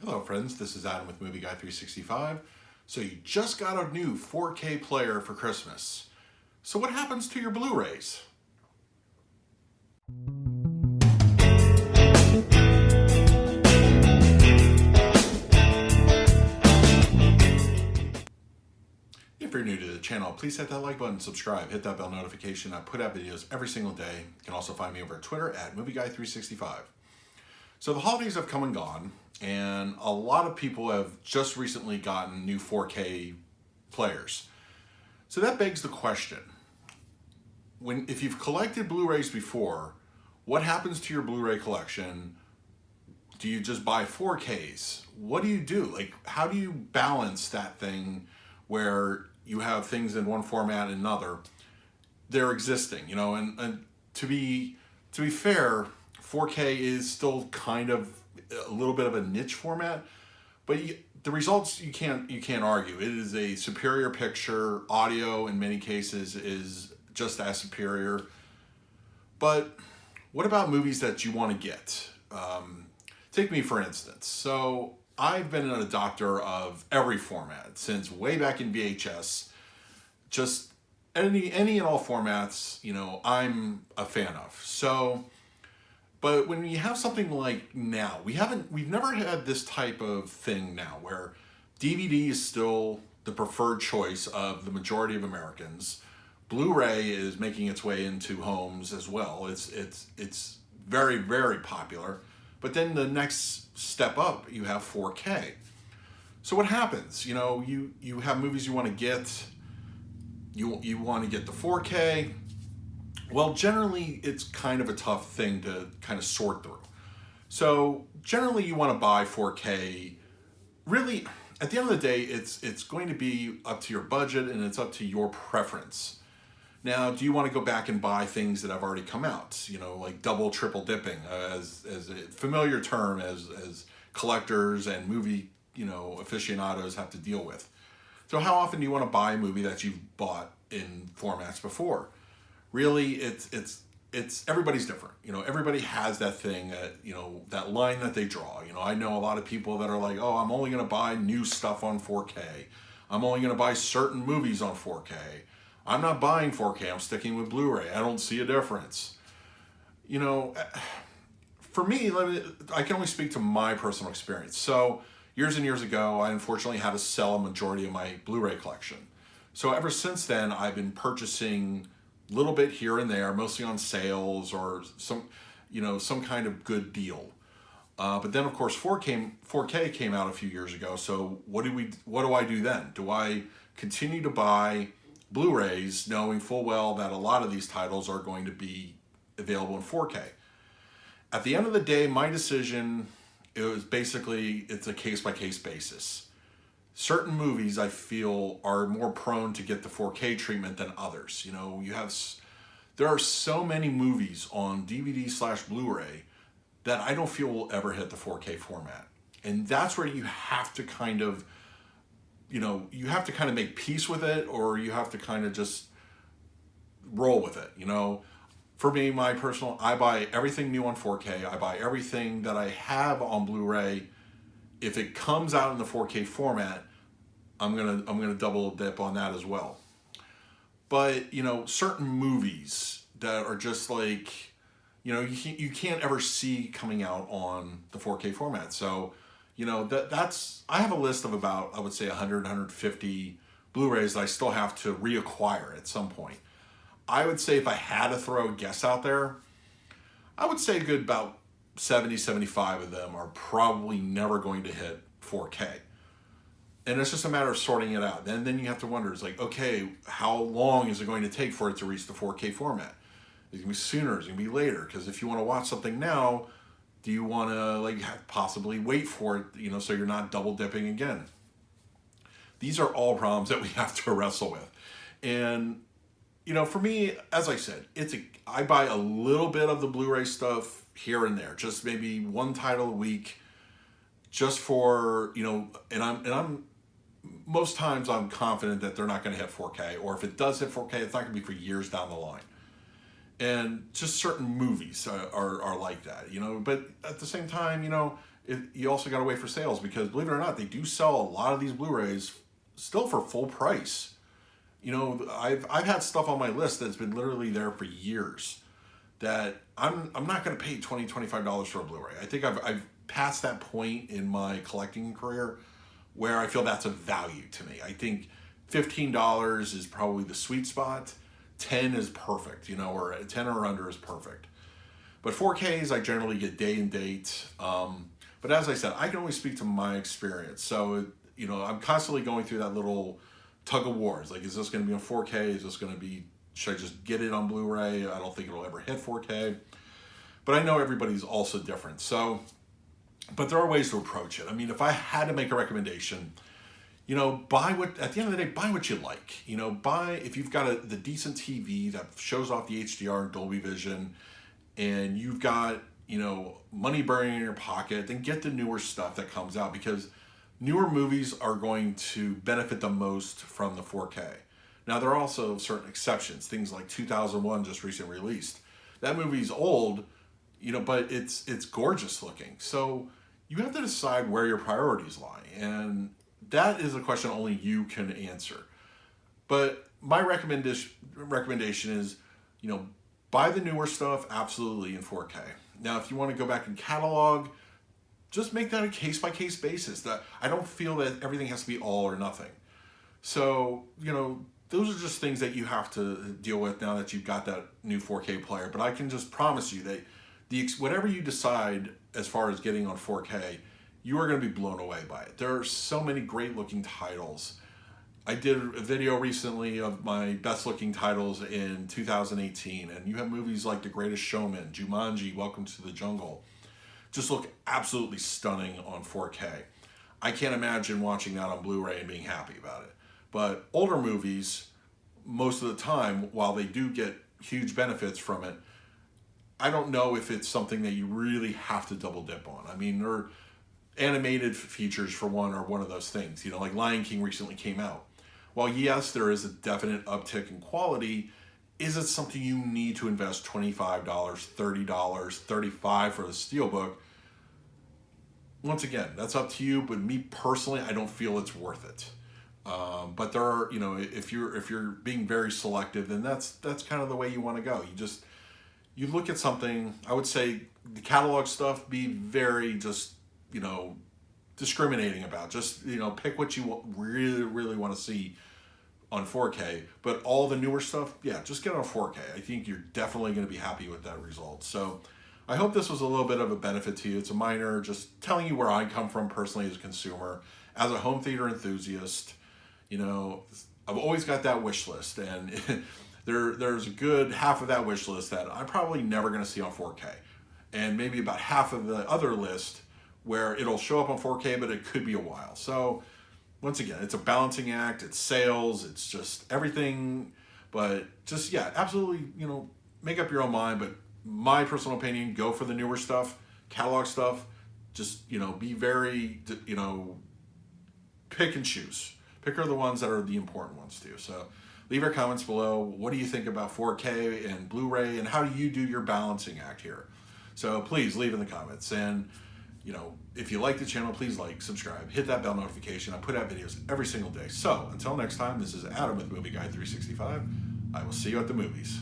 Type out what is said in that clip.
Hello friends, this is Adam with Movie Guy 365. So you just got a new 4K player for Christmas. So what happens to your Blu-rays? If you're new to the channel, please hit that like button, subscribe, hit that bell notification. I put out videos every single day. You can also find me over at Twitter at Movie Guy 365. So the holidays have come and gone, and a lot of people have just recently gotten new 4K players. So that begs the question, if you've collected Blu-rays before, what happens to your Blu-ray collection? Do you just buy 4Ks? What do you do? Like, how do you balance that thing where you have things in one format and another? They're existing, you know, and to be fair, 4K is still kind of a little bit of a niche format, but the results you can't argue. It is a superior picture. Audio in many cases is just as superior. But what about movies that you want to get? Take me for instance. So I've been an adopter of every format since way back in VHS. Just any and all formats, you know, I'm a fan of. So, but when you have something like now, we've never had this type of thing now where DVD is still the preferred choice of the majority of Americans. Blu-ray is making its way into homes as well. It's very, very popular. But then the next step up, you have 4K. So what happens? You know, you have movies you want to get. You want to get the 4K. Well, generally, it's kind of a tough thing to kind of sort through. So generally, you want to buy 4K. Really, at the end of the day, it's going to be up to your budget and it's up to your preference. Now, do you want to go back and buy things that have already come out? You know, like double, triple dipping, as a familiar term as collectors and movie, you know, aficionados have to deal with. So how often do you want to buy a movie that you've bought in formats before? Really, it's everybody's different. You know, everybody has that thing, you know, that line that they draw. You know, I know a lot of people that are like, oh, I'm only going to buy new stuff on 4K. I'm only going to buy certain movies on 4K. I'm not buying 4K, I'm sticking with Blu-ray. I don't see a difference. You know, for me, I can only speak to my personal experience. So years and years ago, I unfortunately had to sell a majority of my Blu-ray collection. So ever since then, I've been purchasing a little bit here and there, mostly on sales or some kind of good deal. But then of course 4K came out a few years ago. So what do I do then? Do I continue to buy Blu-rays knowing full well that a lot of these titles are going to be available in 4K? At the end of the day, my decision, it's a case-by-case basis. Certain movies I feel are more prone to get the 4K treatment than others. You know, there are so many movies on DVD/Blu-ray that I don't feel will ever hit the 4K format. And that's where you have to kind of make peace with it, or you have to kind of just roll with it, you know. For me, I buy everything new on 4K. I buy everything that I have on Blu-ray. If it comes out in the 4K format, I'm gonna double dip on that as well. But, you know, certain movies that are just like, you know, you can't ever see coming out on the 4K format. So, you know, I have a list of about, I would say 100, 150 Blu-rays that I still have to reacquire at some point. I would say if I had to throw a guess out there, I would say a good about 70, 75 of them are probably never going to hit 4K. And it's just a matter of sorting it out. Then you have to wonder, it's like, okay, how long is it going to take for it to reach the 4K format? Is it going to be sooner? Is it going to be later? Because if you want to watch something now, do you want to possibly wait for it, you know, so you're not double dipping again? These are all problems that we have to wrestle with. And, you know, for me, as I said, I buy a little bit of the Blu-ray stuff here and there, just maybe one title a week, just for, you know, and I'm most times I'm confident that they're not going to hit 4K, or if it does hit 4K, it's not going to be for years down the line. And just certain movies are like that, you know. But at the same time, you know, you also got to wait for sales, because believe it or not, they do sell a lot of these Blu-rays still for full price. You know, I've had stuff on my list that's been literally there for years that I'm not going to pay $20-$25 for a Blu-ray. I think I've passed that point in my collecting career where I feel that's a value to me. I think $15 is probably the sweet spot. 10 is perfect, you know, or 10 or under is perfect. But 4Ks, I generally get day and date. But as I said, I can only speak to my experience. So, you know, I'm constantly going through that little tug of wars. Like, is this going to be on 4K? Is this going to be, should I just get it on Blu-ray? I don't think it'll ever hit 4K. But I know everybody's also different. So, but there are ways to approach it. I mean, if I had to make a recommendation, you know, at the end of the day, buy what you like. You know, if you've got the decent TV that shows off the HDR and Dolby Vision, and you've got, you know, money burning in your pocket, then get the newer stuff that comes out, because newer movies are going to benefit the most from the 4K. Now, there are also certain exceptions, things like 2001 just recently released. That movie's old, you know, but it's gorgeous looking. So you have to decide where your priorities lie, and that is a question only you can answer. But my recommendation is, you know, buy the newer stuff, absolutely, in 4K. Now, if you want to go back and catalog, just make that a case-by-case basis. That I don't feel that everything has to be all or nothing. So, you know, those are just things that you have to deal with now that you've got that new 4K player. But I can just promise you that whatever you decide as far as getting on 4K, you are going to be blown away by it. There are so many great-looking titles. I did a video recently of my best-looking titles in 2018, and you have movies like The Greatest Showman, Jumanji, Welcome to the Jungle, just look absolutely stunning on 4K. I can't imagine watching that on Blu-ray and being happy about it. But older movies, most of the time, while they do get huge benefits from it, I don't know if it's something that you really have to double dip on. I mean, there are animated features, for one, are one of those things. You know, like Lion King recently came out. While yes, there is a definite uptick in quality, is it something you need to invest $25, $30, $35 for the Steelbook? Once again, that's up to you, but me personally, I don't feel it's worth it. But there are, you know, if you're being very selective, then that's kind of the way you want to go. You look at something, I would say the catalog stuff, be very just, you know, discriminating about. Just, you know, pick what you really, really want to see on 4K. But all the newer stuff, yeah, just get on 4K. I think you're definitely going to be happy with that result. So I hope this was a little bit of a benefit to you. It's a minor, just telling you where I come from personally as a consumer. As a home theater enthusiast, you know, I've always got that wish list, and there's a good half of that wish list that I'm probably never going to see on 4K. And maybe about half of the other list where it'll show up on 4K, but it could be a while. So once again, it's a balancing act, it's sales, it's just everything. But just, yeah, absolutely, you know, make up your own mind. But my personal opinion, go for the newer stuff, catalog stuff. Just, you know, be very, you know, pick and choose. Pick are the ones that are the important ones too. So leave your comments below. What do you think about 4K and Blu-ray, and how do you do your balancing act here? So please leave in the comments. And, you know, if you like the channel, please like, subscribe, hit that bell notification. I put out videos every single day. So until next time, this is Adam with Movie Guy 365. I will see you at the movies.